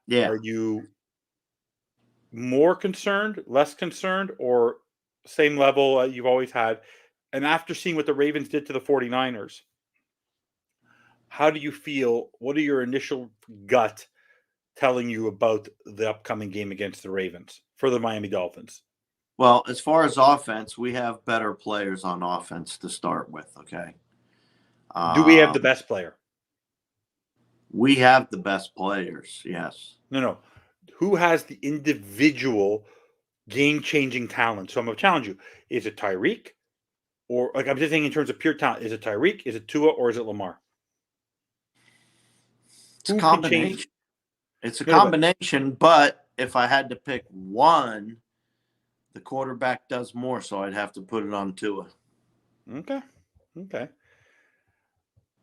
Yeah. Are you more concerned, less concerned, or same level you've always had? And after seeing what the Ravens did to the 49ers, how do you feel? What are your initial gut telling you about the upcoming game against the Ravens for the Miami Dolphins? Well, as far as offense, we have better players on offense to start with, okay? Do we have the best player? We have the best players, yes. No. Who has the individual game-changing talent? So I'm going to challenge you. Is it Tyreek? Or, I'm just saying in terms of pure talent, is it Tyreek, is it Tua, or is it Lamar? It's a combination. It's a combination, but if I had to pick one, the quarterback does more, so I'd have to put it on Tua. Okay.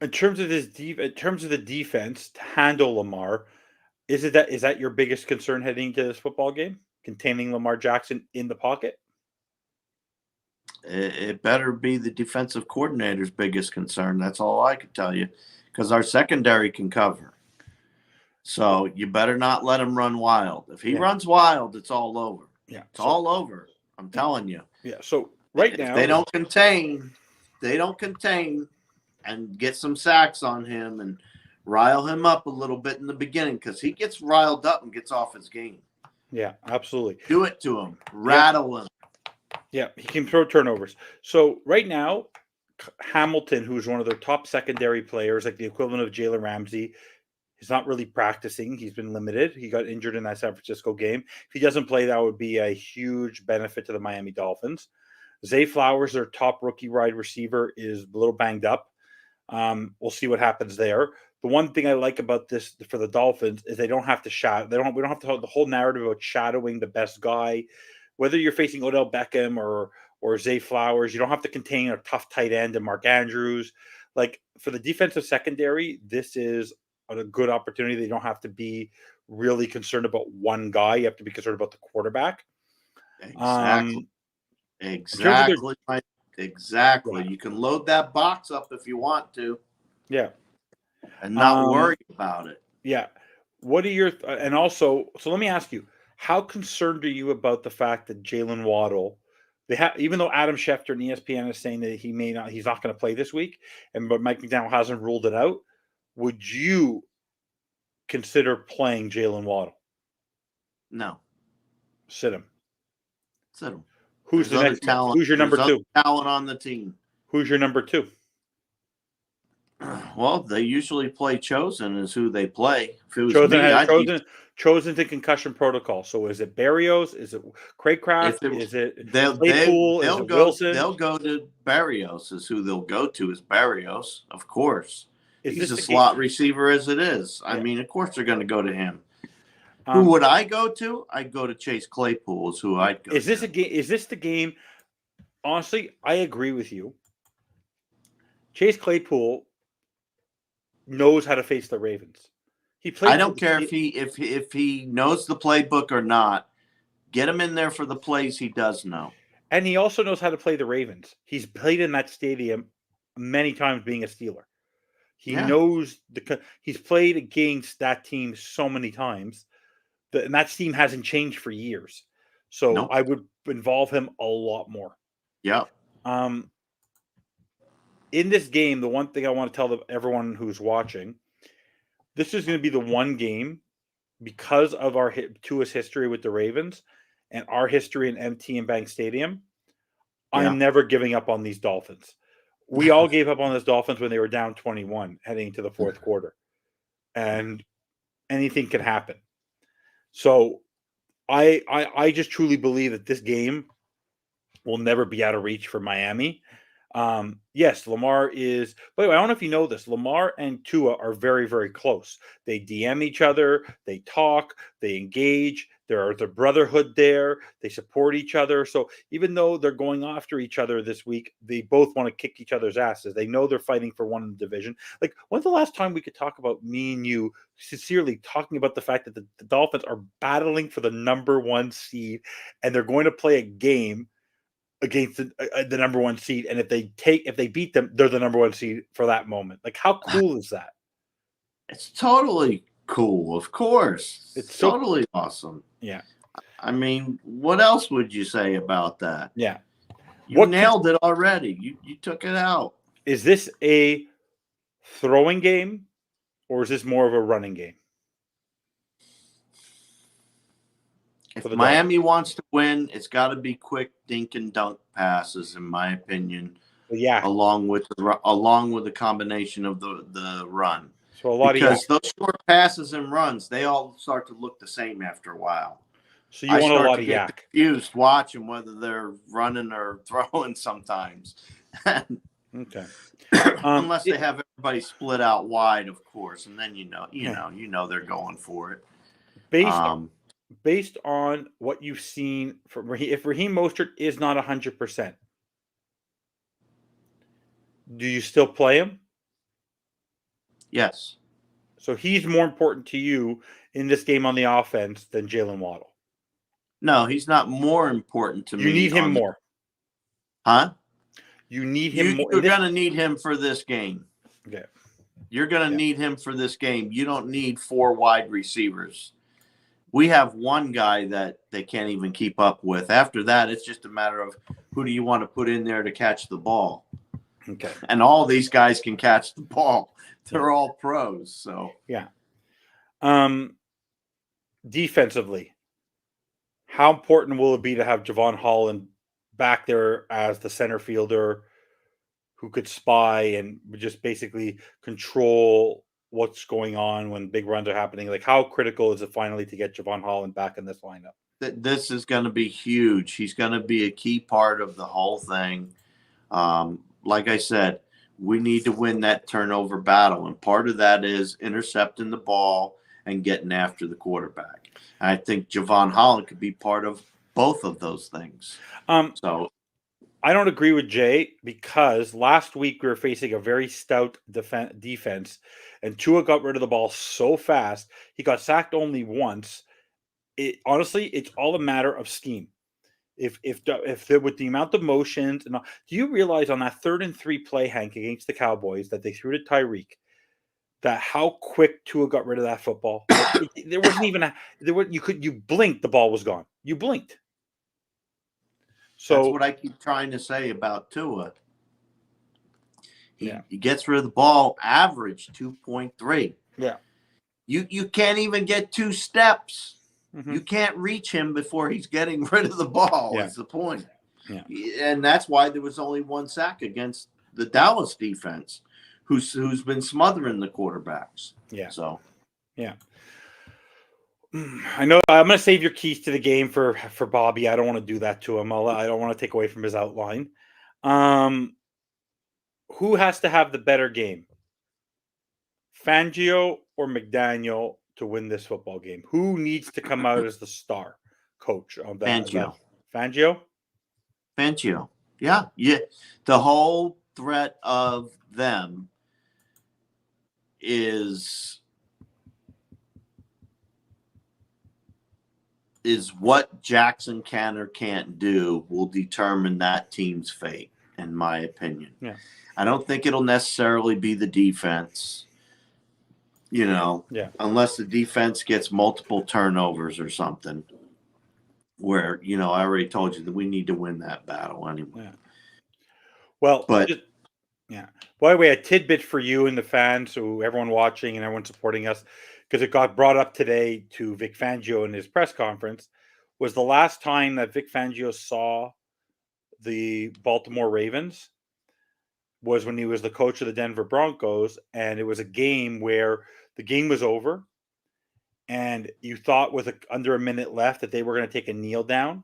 In terms of the defense to handle Lamar, is that your biggest concern heading into this football game? Containing Lamar Jackson in the pocket? It better be the defensive coordinator's biggest concern. That's all I could tell you, because our secondary can cover. So you better not let him run wild. If he runs wild, it's all over. Yeah, it's all over. I'm telling you. Yeah. So right now, they don't contain, and get some sacks on him and rile him up a little bit in the beginning, because he gets riled up and gets off his game. Yeah, absolutely. Do it to him. Rattle him. Yeah, he can throw turnovers. So right now, Hamilton, who's one of their top secondary players, like the equivalent of Jalen Ramsey, he's not really practicing. He's been limited. He got injured in that San Francisco game. If he doesn't play, that would be a huge benefit to the Miami Dolphins. Zay Flowers, their top rookie wide receiver, is a little banged up. We'll see what happens there. The one thing I like about this for the Dolphins is they don't have to shadow. We don't have to have the whole narrative about shadowing the best guy. Whether you're facing Odell Beckham or Zay Flowers, you don't have to contain a tough tight end and Mark Andrews. Like, for the defensive secondary, this is a good opportunity. They don't have to be really concerned about one guy. You have to be concerned about the quarterback. Exactly. Exactly. Yeah. You can load that box up if you want to. Yeah. And not worry about it. Yeah. What are your and also, so let me ask you, how concerned are you about the fact that Jalen Waddle, even though Adam Schefter and ESPN is saying that he's not going to play this week, but Mike McDaniel hasn't ruled it out, would you consider playing Jalen Waddle? No. Sit him. Who's the next talent? Who's your number two? Talent on the team. Who's your number two? Well, they usually play Chosen is who they play. If it was Chosen to concussion protocol. So is it Berrios? Is it Craycraft? Is it Claypool? Is it Wilson? They'll go to Berrios is who they'll go to is Berrios, of course. He's a slot receiver as it is. I mean, of course they're going to go to him. Who would I go to? I'd go to Chase Claypool is who I'd go to. Is this the game? Honestly, I agree with you. Chase Claypool knows how to face the Ravens. I don't care if he knows the playbook or not. Get him in there for the plays he does know. And he also knows how to play the Ravens. He's played in that stadium many times being a Steeler. He knows he's played against that team so many times. And that team hasn't changed for years. So I would involve him a lot more. Yeah. In this game, the one thing I want to tell everyone who's watching, this is going to be the one game, because of our Tua's history with the Ravens and our history in MT and Bank Stadium, I'm never giving up on these Dolphins. We all gave up on these Dolphins when they were down 21 heading into the fourth quarter. And anything can happen. So I just truly believe that this game will never be out of reach for Miami. Yes, Lamar is. By the way, I don't know if you know this. Lamar and Tua are very, very close. They DM each other. They talk. They engage. There's a brotherhood there. They support each other. So even though they're going after each other this week, they both want to kick each other's asses. They know they're fighting for one in the division. Like, when's the last time we could talk about me and you sincerely talking about the fact that the Dolphins are battling for the number 1 seed, and they're going to play a game against the number 1 seed, and if they beat them, they're the number 1 seed for that moment. Like, how cool is that? It's totally cool, of course. It's totally awesome. Yeah. I mean, what else would you say about that? Yeah. You nailed it already. You took it out. Is this a throwing game, or is this more of a running game? If Miami wants to win, it's got to be quick dink and dunk passes, in my opinion. Yeah, along with the combination of the run. So a lot because those short passes and runs, they all start to look the same after a while. So you want a lot of yak. Confused watching whether they're running or throwing sometimes. Okay. Unless they have everybody split out wide, of course, and then you know they're going for it. Based on what you've seen from if Raheem Mostert is not 100%, do you still play him? Yes. So he's more important to you in this game on the offense than Jalen Waddle. No, he's not more important to me. You need him more. Huh? You need him more. You're going to need him for this game. Okay. You're going to need him for this game. You don't need 4 wide receivers. We have one guy that they can't even keep up with. After that, it's just a matter of who do you want to put in there to catch the ball. Okay. And all these guys can catch the ball. They're all pros. So yeah. Defensively, how important will it be to have Javon Holland back there as the center fielder who could spy and just basically control what's going on when big runs are happening? Like, how critical is it finally to get Javon Holland back in this lineup? This is going to be huge. He's going to be a key part of the whole thing. Like I said, we need to win that turnover battle, and part of that is intercepting the ball and getting after the quarterback. And I think Javon Holland could be part of both of those things. So I don't agree with Jay, because last week we were facing a very stout defense, and Tua got rid of the ball so fast. He got sacked only once. Honestly, it's all a matter of scheme. If with the amount of motions and all, do you realize on that 3rd and 3 play, Hank, against the Cowboys that they threw to Tyreek, that how quick Tua got rid of that football? There wasn't even you blinked, the ball was gone. You blinked. So that's what I keep trying to say about Tua. He gets rid of the ball, average 2.3. Yeah. You can't even get 2 steps. Mm-hmm. You can't reach him before he's getting rid of the ball. Yeah. Is the point. Yeah. And that's why there was only 1 sack against the Dallas defense, who's been smothering the quarterbacks. Yeah. So, yeah. I know I'm going to save your keys to the game for Bobby. I don't want to do that to him. I don't want to take away from his outline. Who has to have the better game? Fangio or McDaniel to win this football game? Who needs to come out as the star coach on that? Fangio. Fangio. Yeah. The whole threat of them is what Jackson can or can't do will determine that team's fate, in my opinion. Yeah. I don't think it'll necessarily be the defense, unless the defense gets multiple turnovers or something where, I already told you that we need to win that battle anyway. Yeah. Well, by the way, a tidbit for you and the fans, so everyone watching and everyone supporting us, because it got brought up today to Vic Fangio in his press conference, was the last time that Vic Fangio saw the Baltimore Ravens was when he was the coach of the Denver Broncos, and it was a game where the game was over, and you thought with under a minute left that they were going to take a kneel down,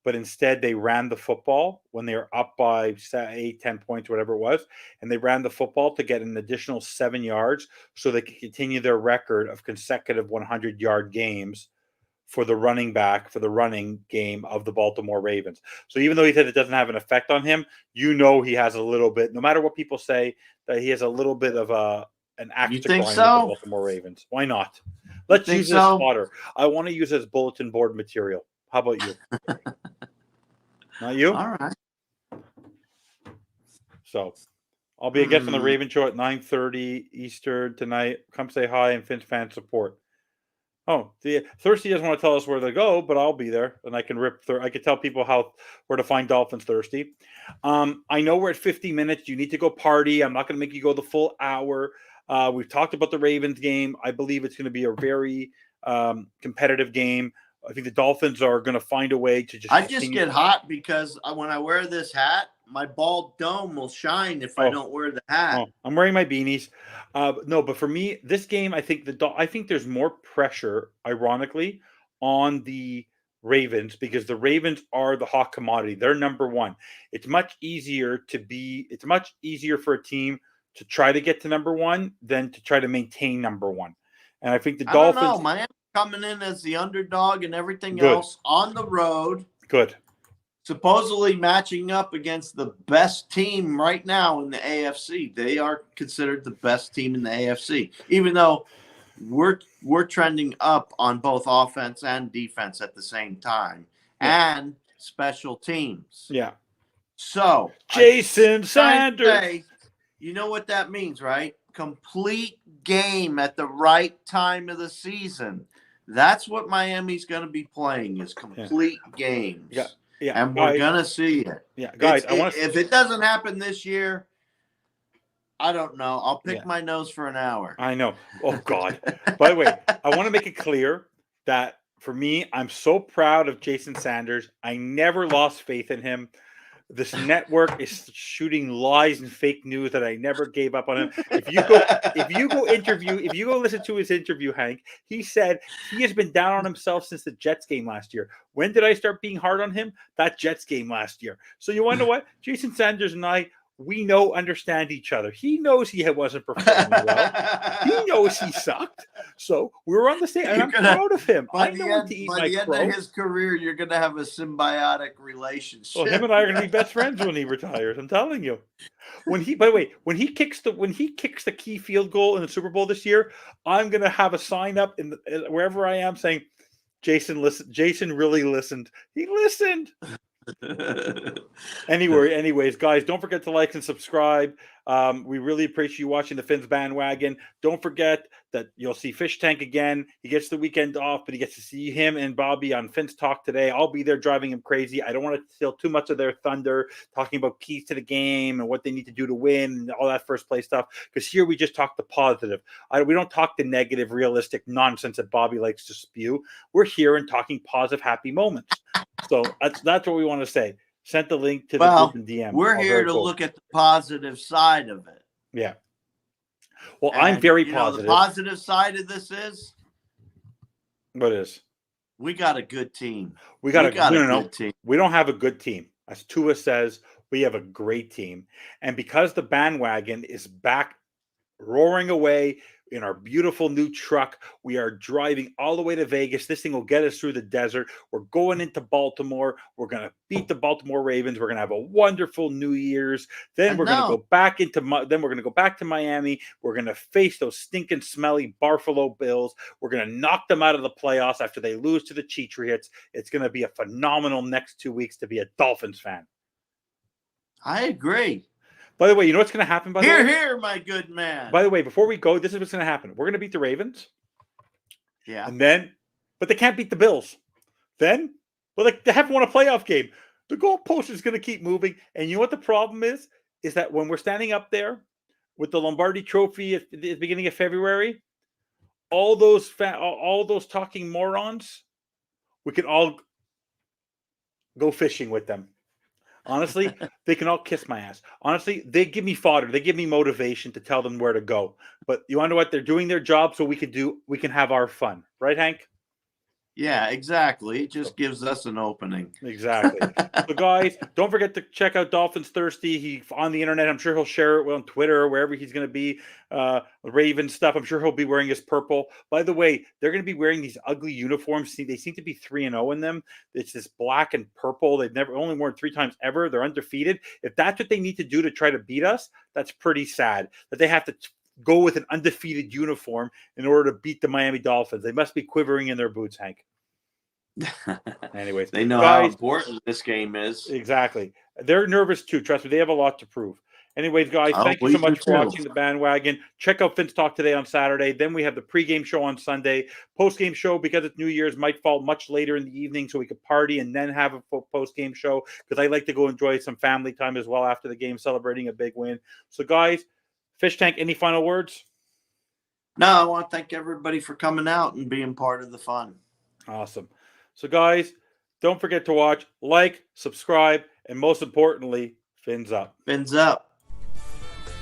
but instead they ran the football when they were up by 8, 10 points, whatever it was, and they ran the football to get an additional 7 yards so they could continue their record of consecutive 100-yard games for the running back for the running game of the Baltimore Ravens. So even though he said it doesn't have an effect on him, he has a little bit, no matter what people say, that he has a little bit of an axe to grind with the Baltimore Ravens. Why not? Let's use this fodder. I want to use it as bulletin board material. How about you? Not you? All right. So I'll be a guest on the Raven Show at 9:30 Eastern tonight. Come say hi and FinStanza support. Oh, Thirsty doesn't want to tell us where to go, but I'll be there, and I can I can tell people where to find Dolphins Thirsty. I know we're at 50 minutes. You need to go party. I'm not going to make you go the full hour. We've talked about the Ravens game. I believe it's going to be a very competitive game. I think the Dolphins are going to find a way to just. I just get hot because when I wear this hat, my bald dome will shine if I don't wear the hat. Oh, I'm wearing my beanies. No, but for me, this game, I think there's more pressure, ironically, on the Ravens because the Ravens are the hot commodity. They're number one. It's much easier for a team to try to get to number one than to try to maintain number one. And I think the Dolphins. I don't know. Miami coming in as the underdog and everything else on the road. Good. Supposedly matching up against the best team right now in the AFC. They are considered the best team in the AFC, even though we're trending up on both offense and defense at the same time, and special teams. Yeah. So Jason Sanders. You know what that means, right? Complete game at the right time of the season. That's what Miami's going to be playing is complete games. Yeah. Yeah, and we're gonna see it. Yeah, guys. If it doesn't happen this year, I don't know. I'll pick my nose for an hour. I know. Oh God. By the way, I want to make it clear that for me, I'm so proud of Jason Sanders. I never lost faith in him. This network is shooting lies and fake news that I never gave up on him. If you go listen to his interview, Hank, he said he has been down on himself since the Jets game last year. When did I start being hard on him? That Jets game last year. So you want to know what? Jason Sanders and I, we understand each other. He knows he wasn't performing well. He knows he sucked. So we're on the same. And I'm proud of him. By the end of his career, you're going to have a symbiotic relationship. Well, him and I are going to be best friends when he retires. I'm telling you. When he kicks the key field goal in the Super Bowl this year, I'm going to have a sign up wherever I am saying, "Jason, listen. Jason really listened. He listened." Anyways, guys, don't forget to like and subscribe. We really appreciate you watching the Fins bandwagon. Don't forget that you'll see Fish Tank again. He gets the weekend off, but he gets to see him and Bobby on Fins Talk today. I'll be there driving him crazy. I don't want to steal too much of their thunder, talking about keys to the game and what they need to do to win and all that first place stuff. Because here we just talk the positive. We don't talk the negative, realistic nonsense that Bobby likes to spew. We're here and talking positive, happy moments. So that's what we want to say. Sent the link to the group and DM. We're here to look at the positive side of it. Yeah. Well, I'm very positive. The positive side of this is what is? We got a good team. We got a good team. We don't have a good team. As Tua says, we have a great team. And because the bandwagon is back roaring away in our beautiful new truck, we are driving all the way to Vegas. This thing will get us through the desert. We're going into Baltimore. We're going to beat the Baltimore Ravens. We're going to have a wonderful New Year's. Then we're going to go back to Miami. We're going to face those stinking, smelly Buffalo Bills. We're going to knock them out of the playoffs after they lose to the Cheatriots. It's going to be a phenomenal next 2 weeks to be a Dolphins fan. I agree. By the way, you know what's going to happen? Here, my good man. By the way, before we go, this is what's going to happen. We're going to beat the Ravens. Yeah. But they can't beat the Bills. They haven't won a playoff game. The goalpost is going to keep moving. And you know what the problem is? Is that when we're standing up there with the Lombardi Trophy at the beginning of February, all those talking morons, we can all go fishing with them. Honestly, they can all kiss my ass. Honestly, they give me fodder. They give me motivation to tell them where to go. But you want to know what? They're doing their job so we can have our fun. Right, Hank? Yeah, exactly. It just gives us an opening. Exactly. So, guys, don't forget to check out Dolphins Thirsty. He's on the internet. I'm sure he'll share it on Twitter or wherever he's going to be. Raven stuff. I'm sure he'll be wearing his purple. By the way, they're going to be wearing these ugly uniforms. See, they seem to be 3-0 in them. It's this black and purple. They've never only worn 3 times ever. They're undefeated. If that's what they need to do to try to beat us, that's pretty sad. That they have to go with an undefeated uniform in order to beat the Miami Dolphins. They must be quivering in their boots, Hank. Anyways, they know how important this game is. Exactly. They're nervous too. Trust me, they have a lot to prove. Anyways, guys, thank you so much for watching the bandwagon. Check out Fin's Talk today on Saturday. Then we have the pregame show on Sunday. Postgame show, because it's New Year's, might fall much later in the evening so we could party and then have a postgame show because I like to go enjoy some family time as well after the game, celebrating a big win. So, guys, Fish Tank, any final words? No, I want to thank everybody for coming out and being part of the fun. Awesome. So, guys, don't forget to watch, like, subscribe, and most importantly, fins up. Fins up.